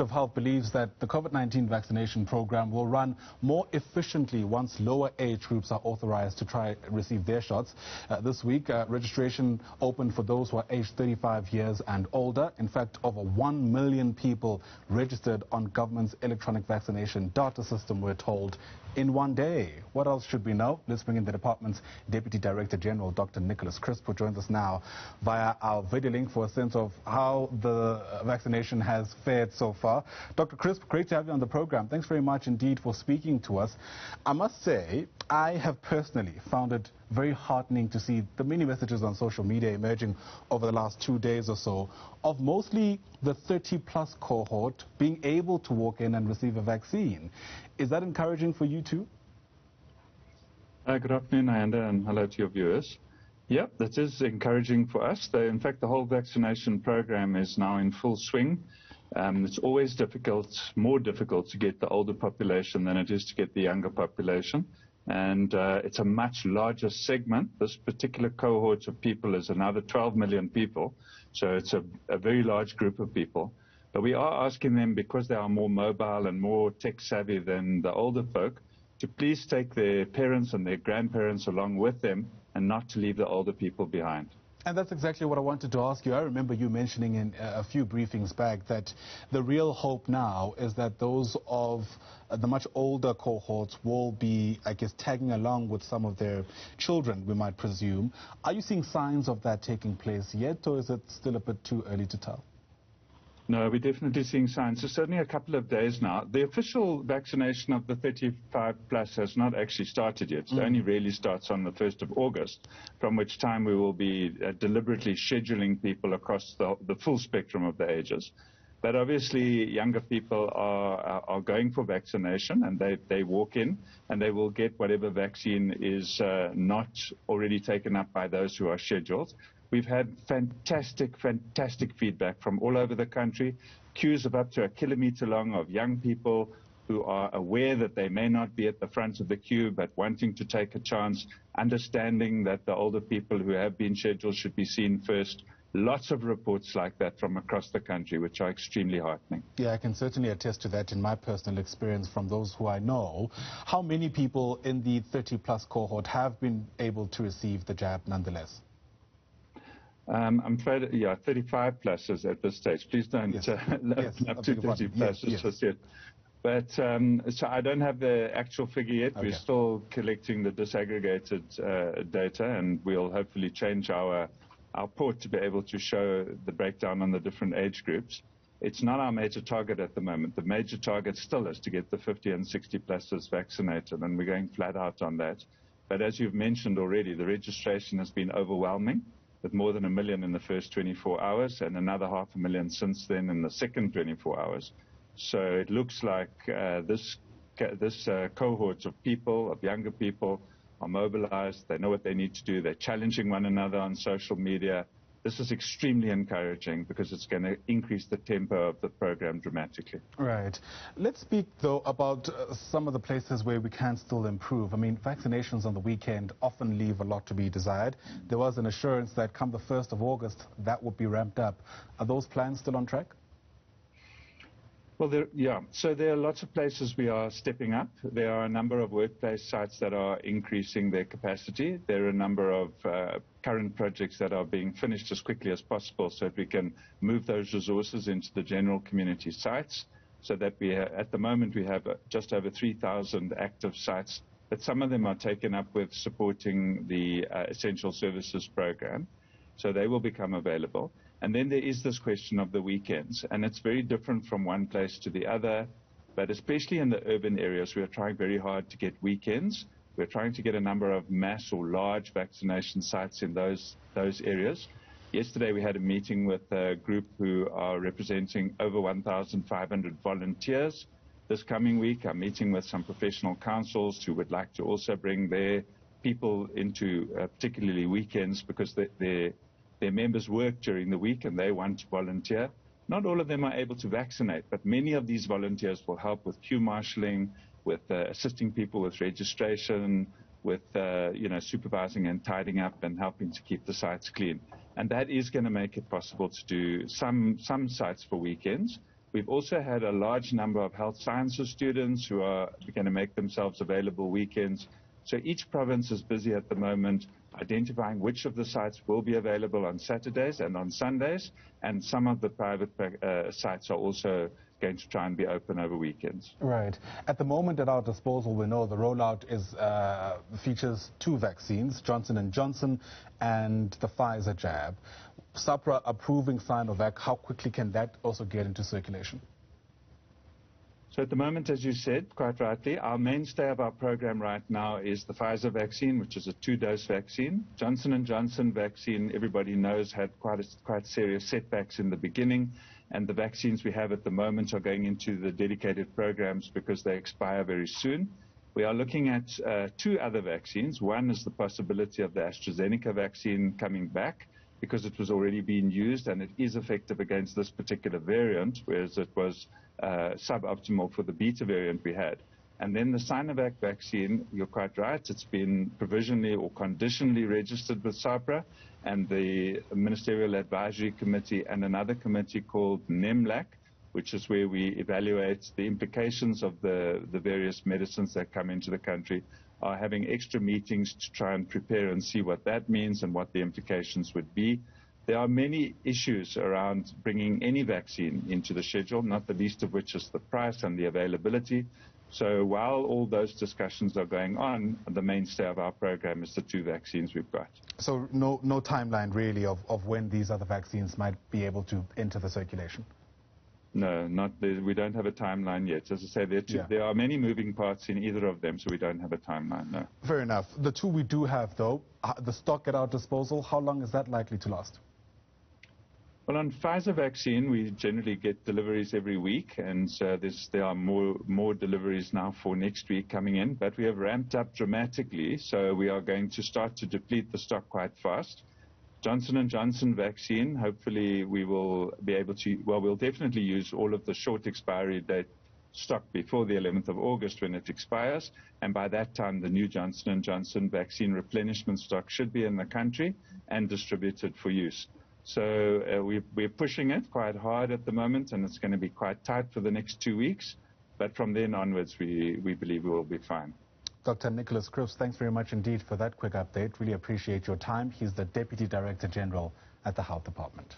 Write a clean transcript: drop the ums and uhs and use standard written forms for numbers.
of Health believes that the COVID-19 vaccination program will run more efficiently once lower age groups are authorized to try receive their shots. This week, registration opened for those who are aged 35 years and older. In fact, over 1 million people registered on government's electronic vaccination data system, we're told, in one day. What else should we know? Let's bring in the department's Deputy Director General, Dr. Nicholas Crisp, who joins us now via our video link for a sense of how the vaccination has fared so far. Dr. Crisp, great to have you on the program. Thanks very much indeed for speaking to us. I must say, I have personally found it very heartening to see the many messages on social media emerging over the last 2 days or so of mostly the 30-plus cohort being able to walk in and receive a vaccine. Is that encouraging for you too? Good afternoon, Ayanda, and hello to your viewers. Yep, that is encouraging for us. In fact, the whole vaccination program is now in full swing. It's always difficult, more difficult to get the older population than it is to get the younger population. And it's a much larger segment. This particular cohort of people is another 12 million people. So it's a very large group of people. But we are asking them, because they are more mobile and more tech savvy than the older folk, to please take their parents and their grandparents along with them and not to leave the older people behind. And that's exactly what I wanted to ask you. I remember you mentioning in a few briefings back that the real hope now is that those of the much older cohorts will be, I guess, tagging along with some of their children, we might presume. Are you seeing signs of that taking place yet, or is it still a bit too early to tell? No, we're definitely seeing signs. It's certainly a couple of days now. The official vaccination of the 35 plus has not actually started yet. It only really starts on the 1st of August, from which time we will be deliberately scheduling people across the full spectrum of the ages. But obviously, younger people are going for vaccination, and they walk in and they will get whatever vaccine is not already taken up by those who are scheduled. We've had fantastic feedback from all over the country. Queues of up to 1 kilometer long of young people who are aware that they may not be at the front of the queue, but wanting to take a chance, understanding that the older people who have been scheduled should be seen first. Lots of reports like that from across the country, which are extremely heartening. Yeah, I can certainly attest to that in my personal experience from those who I know. How many people in the 30-plus cohort have been able to receive the jab nonetheless? I'm afraid, yeah, 35 pluses at this stage. Please don't open up to 30 pluses just yet. But so I don't have the actual figure yet. Okay. We're still collecting the disaggregated data, and we'll hopefully change our port to be able to show the breakdown on the different age groups. It's not our major target at the moment. The major target still is to get the 50 and 60 pluses vaccinated, and we're going flat out on that. But as you've mentioned already, the registration has been overwhelming, with more than 1 million in the first 24 hours and another 500,000 since then in the second 24 hours. So it looks like this cohort of people, of younger people, are mobilized. They know what they need to do. They're challenging one another on social media. This is extremely encouraging because it's going to increase the tempo of the program dramatically. Right. Let's speak, though, about some of the places where we can still improve. I mean, vaccinations on the weekend often leave a lot to be desired. There was an assurance that come the 1st of August, that would be ramped up. Are those plans still on track? Well, so there are lots of places we are stepping up. There are a number of workplace sites that are increasing their capacity. There are a number of current projects that are being finished as quickly as possible so that we can move those resources into the general community sites, so that at the moment we have just over 3,000 active sites, but some of them are taken up with supporting the essential services program, so they will become available. And then there is this question of the weekends, and it's very different from one place to the other, but especially in the urban areas, we are trying very hard to get weekends. We're trying to get a number of mass or large vaccination sites in those areas. Yesterday we had a meeting with a group who are representing over 1,500 volunteers. This coming week I'm meeting with some professional councils who would like to also bring their people into particularly weekends, because their members work during the week and they want to volunteer. Not all of them are able to vaccinate, but many of these volunteers will help with queue marshalling, with assisting people with registration, with supervising and tidying up and helping to keep the sites clean. And that is going to make it possible to do some sites for weekends. We've also had a large number of health sciences students who are going to make themselves available weekends. So each province is busy at the moment identifying which of the sites will be available on Saturdays and on Sundays, and some of the private sites are also going to try and be open over weekends. Right. At the moment at our disposal, we know the rollout features 2 vaccines, Johnson & Johnson and the Pfizer jab. SAHPRA approving Sinovac, how quickly can that also get into circulation? So at the moment, as you said, quite rightly, our mainstay of our program right now is the Pfizer vaccine, which is a 2-dose vaccine. Johnson & Johnson vaccine, everybody knows, had quite serious setbacks in the beginning, and the vaccines we have at the moment are going into the dedicated programs because they expire very soon. We are looking at 2 other vaccines. One is the possibility of the AstraZeneca vaccine coming back, because it was already being used and it is effective against this particular variant, whereas it was suboptimal for the beta variant we had. And then the Sinovac vaccine, you're quite right, it's been provisionally or conditionally registered with SAHPRA, and the Ministerial Advisory Committee and another committee called NEMLAC, which is where we evaluate the implications of the various medicines that come into the country, are having extra meetings to try and prepare and see what that means and what the implications would be. There are many issues around bringing any vaccine into the schedule, not the least of which is the price and the availability. So while all those discussions are going on, the mainstay of our program is the 2 vaccines we've got. So no timeline really of when these other vaccines might be able to enter the circulation? No, we don't have a timeline yet. As I say, there are many moving parts in either of them, so we don't have a timeline, no. Fair enough. The 2 we do have, though, the stock at our disposal, how long is that likely to last? Well, on Pfizer vaccine, we generally get deliveries every week, and so there are more deliveries now for next week coming in, but we have ramped up dramatically, so we are going to start to deplete the stock quite fast. Johnson & Johnson vaccine, hopefully we will be able to, well, we'll definitely use all of the short expiry date stock before the 11th of August when it expires, and by that time the new Johnson & Johnson vaccine replenishment stock should be in the country and distributed for use. So we're pushing it quite hard at the moment, and it's going to be quite tight for the next 2 weeks, but from then onwards we believe we will be fine. Dr. Nicholas Cripps, thanks very much indeed for that quick update. Really appreciate your time. He's the Deputy Director General at the Health Department.